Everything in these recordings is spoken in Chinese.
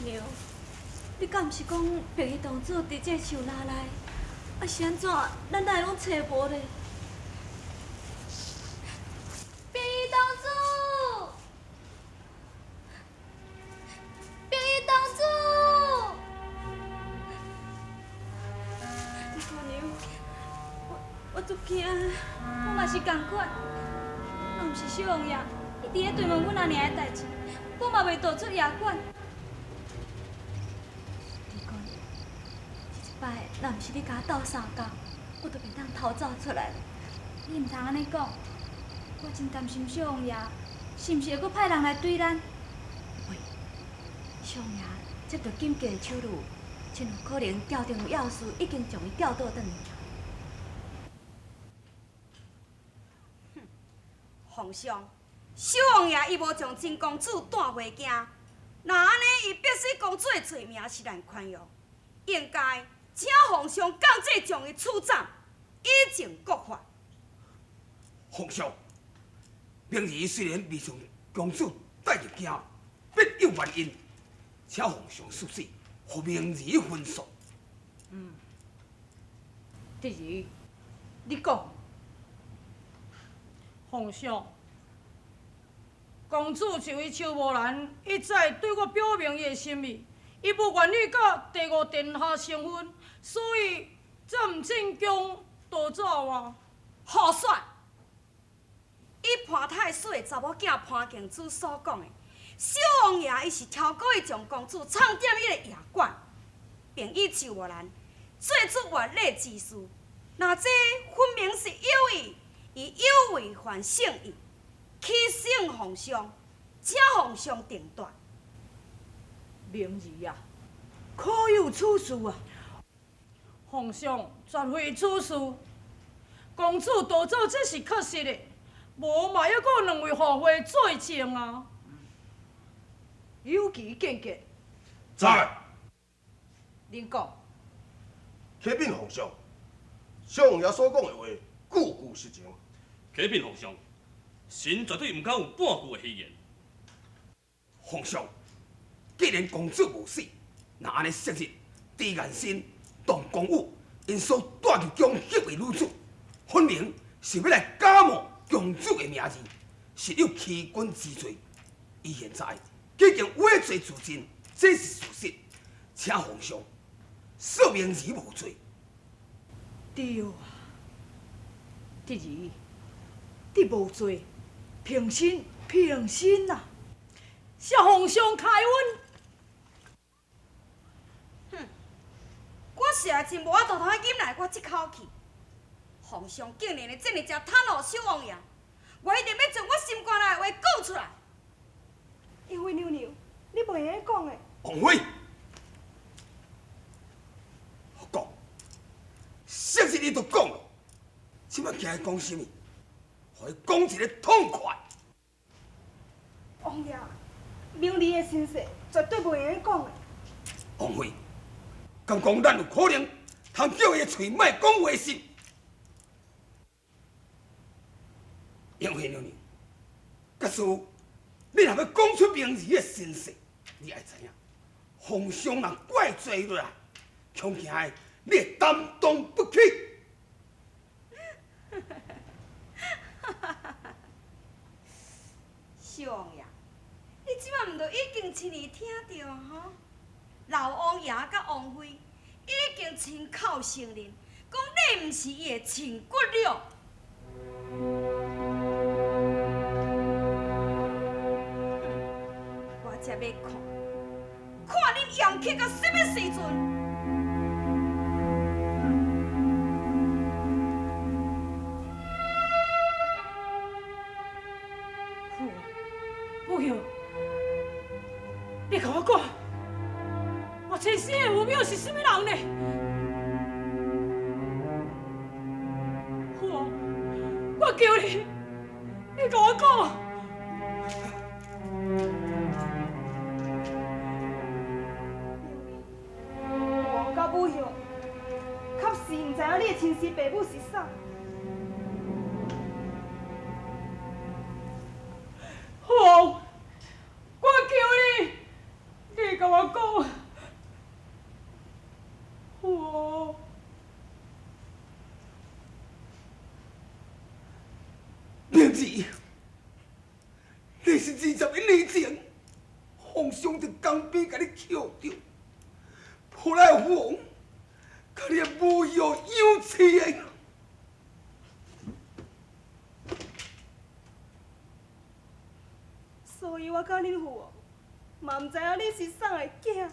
娘，你敢毋是讲白衣同志伫这树林内？啊是安怎？咱哪会拢找无咧？白衣同志，白衣同志，娘娘，我足惊，我嘛是共款。若毋是小王爷，伊伫咧追问阮阿娘的代志，我嘛袂逃出衙馆。摆，若毋是你甲我斗相共，我都袂当逃走出来。你毋通安尼讲，我真担心小王爷是毋是会阁派人来对咱。喂，小王爷接到紧急的手谕，真有可能朝廷有要事已经将伊调倒转去。哼，皇上，小王爷伊无将真公主带回京，那安尼伊必须公主的罪名是难宽容，应该。请皇上降旨将伊处斩，以正国法。皇上，明儿虽然未将公主带入京，必有原因，请皇上速死，予明儿分诉。第二，你讲，皇上，公主就伊邱无兰一再对我表明伊的心意。伊无愿意甲第5殿下成婚，所以才毋正宫逃走啊！胡说！以潘太师的查某囝潘敬子所讲的，小王爷伊是超过伊将公主藏踮伊个衙馆，并以邱无兰做出越礼之事。那这分明是有意，伊有违反圣意，欺圣皇上，请皇上定夺。明儿啊，可有此事啊？皇上绝非此事。公主逃走这是确实的，无嘛还阁两位后妃作证啊。有其见解。在。您讲。启禀皇上，小王爷所讲的话，句句实情。启禀皇上，臣绝对唔敢有半句的虚言。皇上。既然公主无死，那安尼昔日狄元新、唐公武因所带入宫迄位女子，分明是要来假冒公主的名字，实有欺君之罪。伊现在已经畏罪自尽，这是事实，请皇上赦明儿无罪。对啊，第二，你无罪，平身平身啊！谢皇上开恩。我实在真无法度通忍耐我这口气。皇上竟然会这么只袒露小王爷，我一定要将我心肝内的话讲出来。因为娘娘，你袂晓讲的。王妃，我讲，昔日你都讲了，即摆今日讲什么？互伊讲一个痛快。王爷，明儿的身世绝对袂晓讲的。王妃。敢讲咱有可能通叫伊的嘴莫讲话实？杨妃娘娘，假使你若要讲出明儿的身世，你爱知影，皇上若怪罪落来，恐惊你会担当不起。小王爷，你即摆毋就已经亲耳听到吼？老王爷甲王妃已经亲口承认，讲你毋是伊的亲骨肉。我才要看恁严苛到什么时阵？不用，你甲我讲。我前世的父母是什么人呢？我求你，你甲我讲。王甲母兄，确实唔知影你的亲生爸母是啥。皇，我求你，你甲我讲。儿，你是21年前，皇上伫江边甲你扣着，后来有王，甲你侮辱养妻的。所以我甲恁父王嘛毋知影你是啥个囝。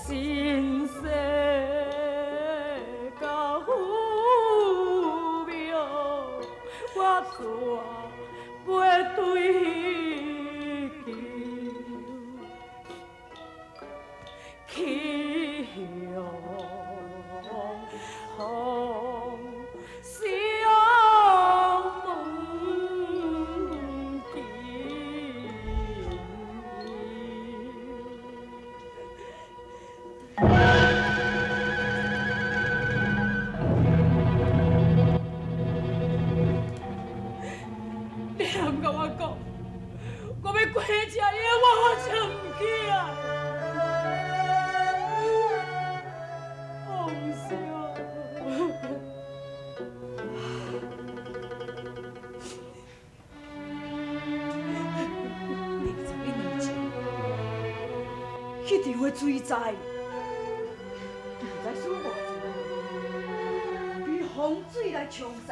心世甲虎庙，我怎袂对求去向风相问天。你通甲我讲，我要过这夜，我真唔起啊！皇上，21年前，迄场的水灾，不知输偌济，被洪水来冲散。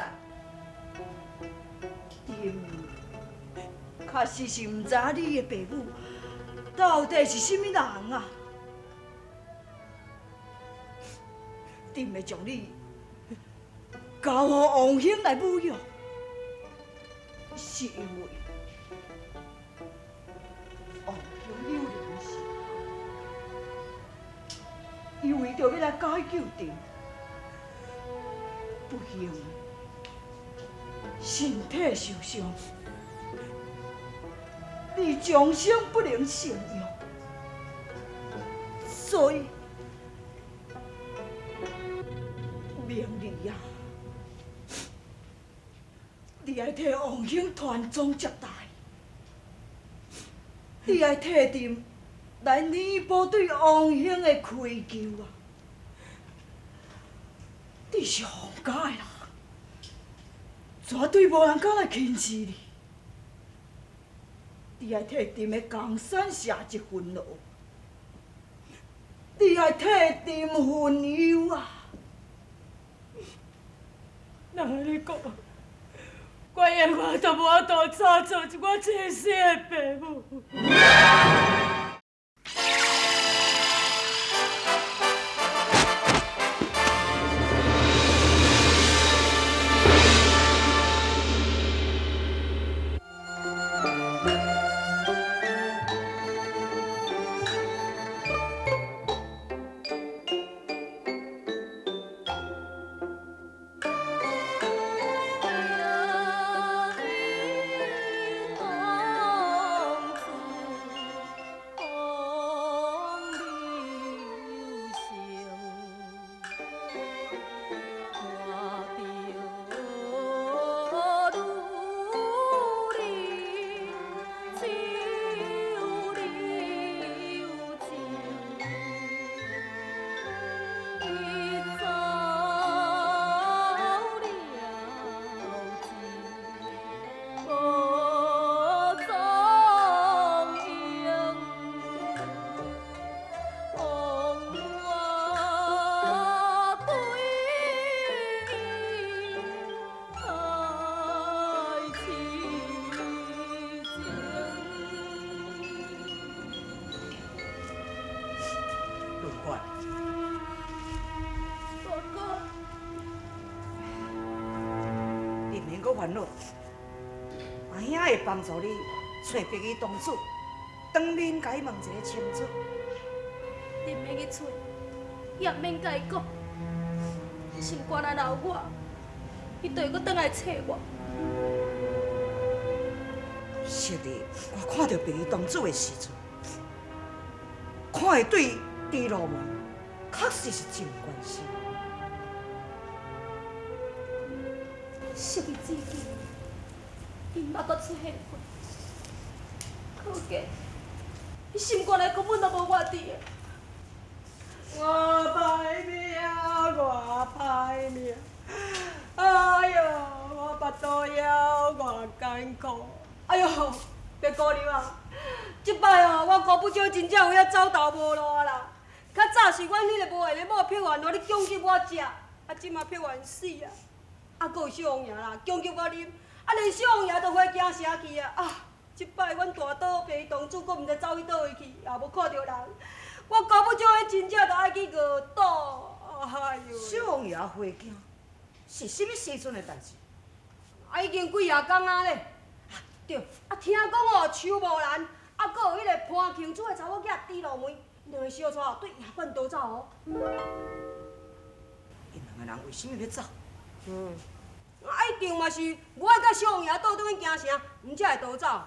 确实是唔知影你的爸母到底是甚物人啊？定会将你交予王兄来侮辱，是因为王兄有良心，伊为着要来解救朕，不幸身体受伤，你终生不能承用，所以明日啊，你爱替王兄传宗接代，你爱替朕来弥补对王兄的愧疚啊！你是皇家的人，绝对无人敢来轻视你。你爱替朕的江山写一份路，你爱替朕分忧啊！人安尼讲，我永远都无法度早做一我亲生的爸母。烦恼，阿兄会帮助你找别个同主，当面甲伊问一个清楚。你免去找，也免甲伊讲，心肝若留我，伊就会阁转来找我。昔日我看到别个同主的时阵，看会对猪肉妹确实是真有关心。昔日之间，伊毋捌阁出现过，可见伊心肝内根本就无我伫的。我歹命，我歹命！哎呦，我腹肚枵，我艰苦。哎呦，别姑娘啊，即摆哦，我姑母少真正有遐走投无路啦。较早是阮迄个无闲的某票员，互你强急我食，啊，即马票员死啊！啊，阁有小王爷啦，强急我啉，啊，连小王爷都花惊城去啊！啊，即摆阮大岛白同主阁毋知走去倒位去，也无看到人。我姑母少迄真正着爱去饿肚，哎呦！小王爷花惊，是甚物时阵的代志？啊，已经几啊天啊咧。啊，对，啊，听讲哦，邱无兰，啊，阁有迄个潘庆主的查某囝猪肉梅，两个小娶对夜馆逃走哦。因两个人为什么要走？啊，一定嘛是我甲小王爷倒转去京城，毋才会逃走。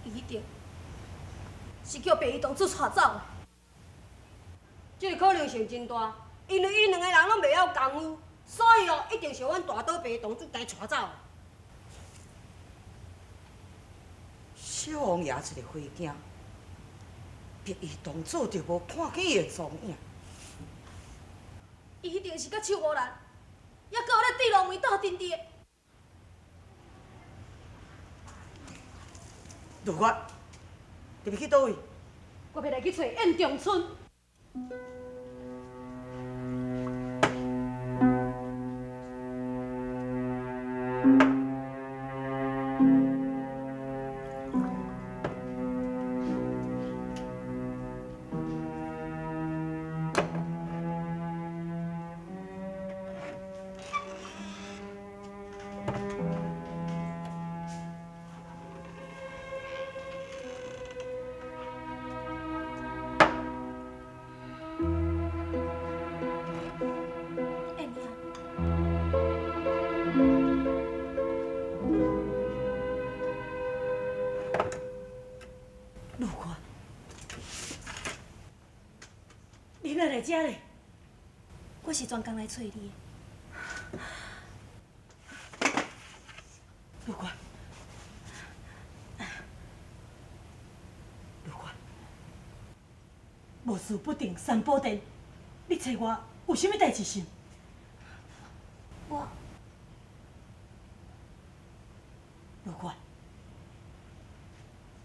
一定是叫白衣同志带走的。这个可能性真大，因为伊两个人拢袂晓功夫，所以哦，一定是阮大岛白衣同志家带走的。小王爷一个花惊，白衣同志就无看见伊的踪影。伊一定是甲手无力，也搁有咧对龙梅斗阵的。如我，你要去倒位？我要来去找燕中村。在遮咧？我是专工来找你的。陆官，陆官，无事不定三宝殿，你找我有啥物代志是？陆官，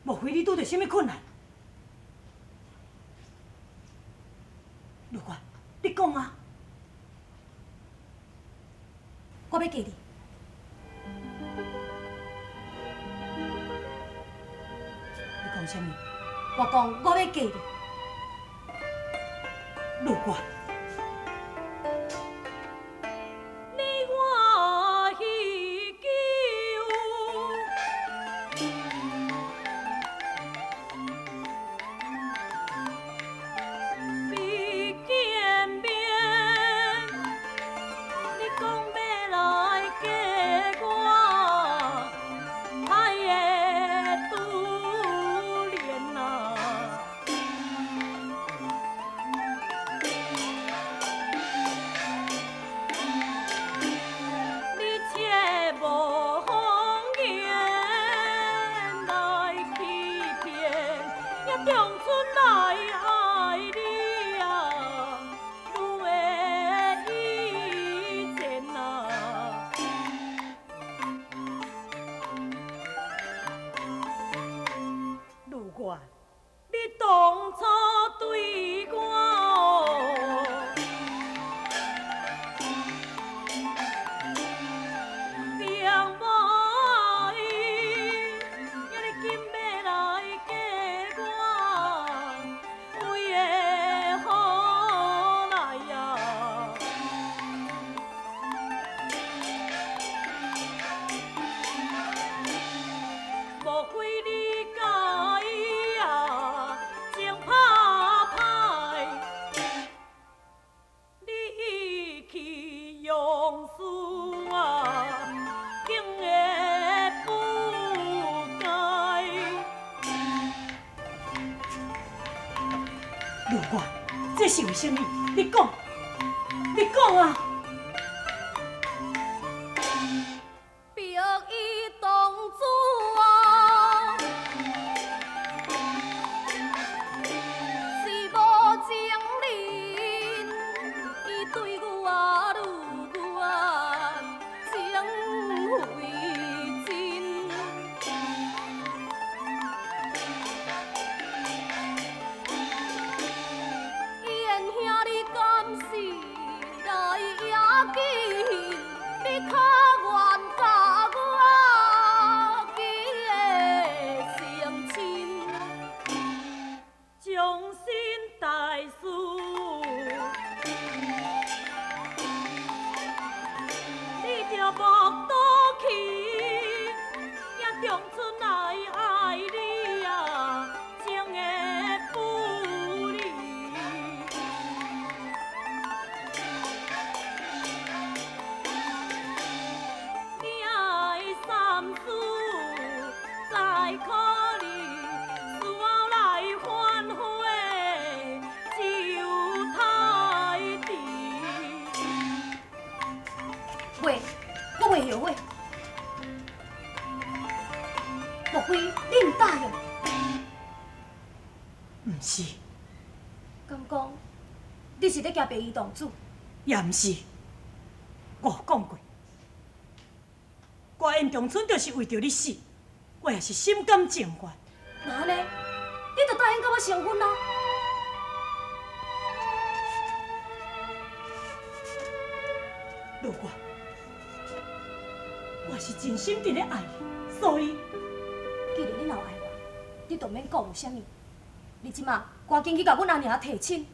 莫非你拄着啥物困难？陆官，你讲啊！我要嫁你。你讲啥物？我讲我要嫁你。陆官。你当初对我并无爱，今日今要来嫁我，为的何来呀？莫非你介意啊？情拍歹，你去用事啊，竟会不该。陆官，这是为什么？你讲，你讲啊！别伊当主啊，是无情人，伊对我愈我情非真。燕兄，你敢是来野见？你可愿甲我结成亲？将心代事，你着目倒去，也长春来爱你啊，情的不离。你爱三思再考虑，事后来反悔就太迟。袂，我袂后悔。莫非你唔答应？毋是，敢讲你是咧惊白衣当主？也毋是。我有讲过，我演长春就是为着你死，我也是心甘情愿。那安尼，你就答应甲我成婚啊？陆官，我是真心伫咧爱你，所以既然你若有爱我，你就免讲有啥物。你即马赶紧去甲阮阿娘提亲。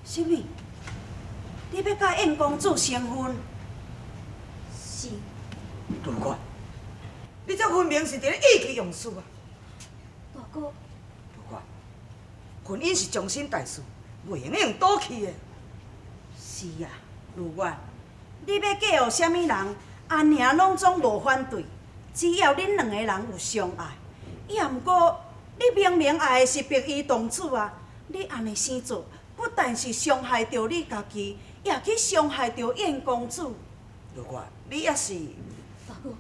什么？你要甲燕公主成婚？是，陆官，你这分明是伫咧意气用事啊！大哥，陆官，婚姻是终身大事，袂用倒去的。是啊，如愿，你要嫁予啥物人，阿娘拢总无反对，只要恁两个人有相爱。也毋过，你明明爱的是白衣公主啊！你安尼生做，不但是伤害着你家己，也去伤害着燕公主。如愿，你也是。大哥，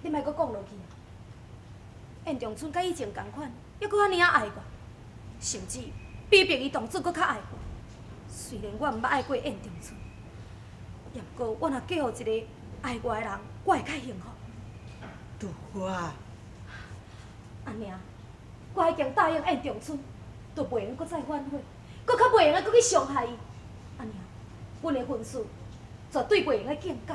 你莫阁讲落去啊！燕长春甲以前同款，抑阁安尼爱我，甚至比白衣公主阁较爱我。虽然我毋捌爱过燕长春，也毋过我若嫁予一个爱我的人，我会较幸福。如愿，阿娘，我已经答应燕长春，就袂用阁再反悔，阁较袂用阁去伤害伊。阿娘，阮的婚事绝对袂用去境界。